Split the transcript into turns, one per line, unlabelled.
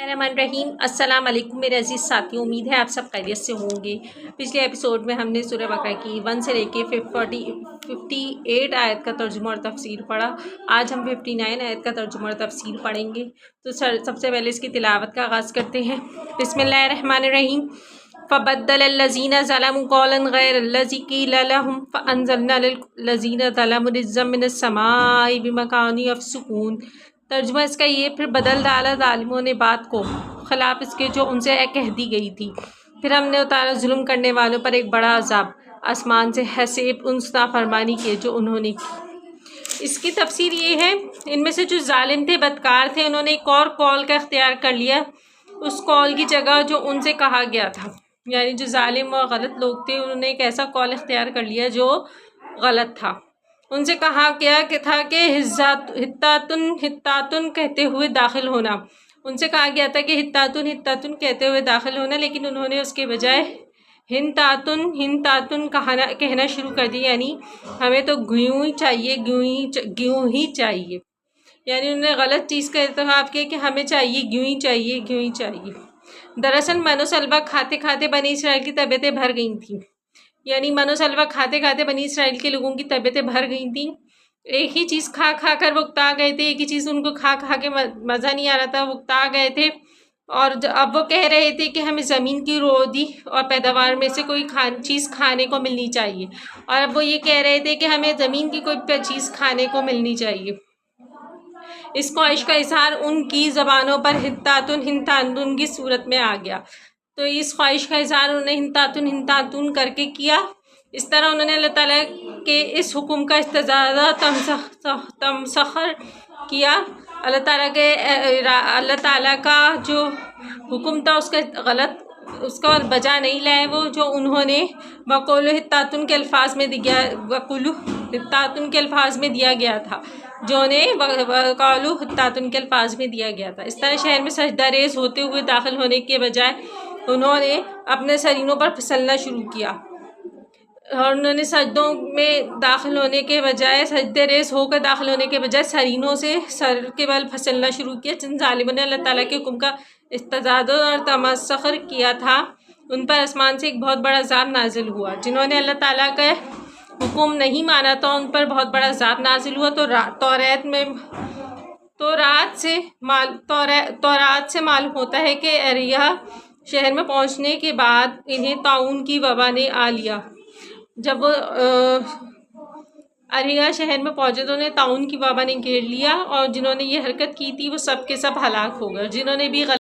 الرحمن الرحیم السلام علیکم میرے عزیز ساتھیوں، امید ہے آپ سب خیریت سے ہوں گے۔ پچھلے ایپیسوڈ میں ہم نے سورہ بقرہ کی 1 سے لے کے 58 آیت کا ترجمہ اور تفسیر پڑھا۔ آج ہم 59 آیت کا ترجمہ اور تفسیر پڑھیں گے، تو سب سے پہلے اس کی تلاوت کا آغاز کرتے ہیں۔ بسم اللہ الرحمن الرحیم۔ فبدل الذین ظلموا قولا غیر الذی قیل لهم فانزلنا للذین ظلموا رجزا من السماء بما كانوا یفسقون۔ ترجمہ اس کا یہ، پھر بدل ڈالا ظالموں نے بات کو خلاف اس کے جو ان سے کہہ دی گئی تھی، پھر ہم نے اتارا ظلم کرنے والوں پر ایک بڑا عذاب آسمان سے حسیب ان نافرمانی کے جو انہوں نے کی۔ اس کی تفسیر یہ ہے، ان میں سے جو ظالم تھے، بدکار تھے، انہوں نے ایک اور قول کا اختیار کر لیا اس قول کی جگہ جو ان سے کہا گیا تھا۔ یعنی جو ظالم اور غلط لوگ تھے، انہوں نے ایک ایسا قول اختیار کر لیا جو غلط تھا۔ ان سے کہا گیا کہ ہتاتن کہتے ہوئے داخل ہونا، ان سے کہا گیا تھا کہ ہتاتن کہتے ہوئے داخل ہونا، لیکن انہوں نے اس کے بجائے ہنتاتن کہنا شروع کر دیا، یعنی ہمیں تو گیوں ہی چاہیے، گیوں ہی چاہیے، یعنی انہوں نے غلط چیز کا انتخاب کیا کہ ہمیں چاہیے، گیوں ہی چاہیے، گیوں ہی چاہیے۔ دراصل من و سلوہ کھاتے کھاتے بنی اسرائیل کی طبیعتیں بھر گئی تھیں، یعنی من و سلوہ کھاتے کھاتے بنی اسرائیل کے لوگوں کی طبیعتیں بھر گئی تھیں۔ ایک ہی چیز کھا کھا کر وہ اکتا گئے تھے، ایک ہی چیز ان کو کھا کھا کے مزہ نہیں آ رہا تھا، وہ اکتا گئے تھے، اور اب وہ کہہ رہے تھے کہ ہمیں زمین کی رودی اور پیداوار میں سے کوئی چیز کھانے کو ملنی چاہیے، اور اب وہ یہ کہہ رہے تھے کہ ہمیں زمین کی کوئی چیز کھانے کو ملنی چاہیے۔ اس خواہش کا اظہار ان کی زبانوں پر ہنتاتن کی صورت میں آ گیا، تو اس خواہش کا اظہار انہوں نے ہنتاتن کر کے کیا۔ اس طرح انہوں نے اللہ تعالیٰ کے اس حکم کا استزادہ تمسخر کیا۔ اللہ تعالیٰ کا جو حکم تھا اس کا بجا نہیں لائے وہ، جو انہوں نے وقولو ہتاتن کے الفاظ میں دیا گیا تھا، جو انہیں وقولو ہتاتن کے الفاظ میں دیا گیا تھا۔ اس طرح شہر میں سجدہ ریز ہوتے ہوئے داخل ہونے کے بجائے انہوں نے اپنے سرینوں پر پھسلنا شروع کیا، اور انہوں نے سجدوں میں داخل ہونے کے بجائے، سجدہ ریز ہو کر داخل ہونے کے بجائے سرینوں سے سر کے بل پھسلنا شروع کیا۔ جن ظالموں نے اللہ تعالیٰ کے حکم کا استزادہ اور تمسخر کیا تھا، ان پر آسمان سے ایک بہت بڑا عذاب نازل ہوا۔ جنہوں نے اللہ تعالیٰ کا حکم نہیں مانا تھا، ان پر بہت بڑا عذاب نازل ہوا۔ تورات سے معلوم ہوتا ہے کہ اریا شہر میں پہنچنے کے بعد انہیں طاعون کی وبا نے آ لیا۔ جب وہ اریا شہر میں پہنچے تو انہیں طاعون کی وبا نے گھیر لیا، اور جنہوں نے یہ حرکت کی تھی وہ سب کے سب ہلاک ہو گئے۔ جنہوں نے بھی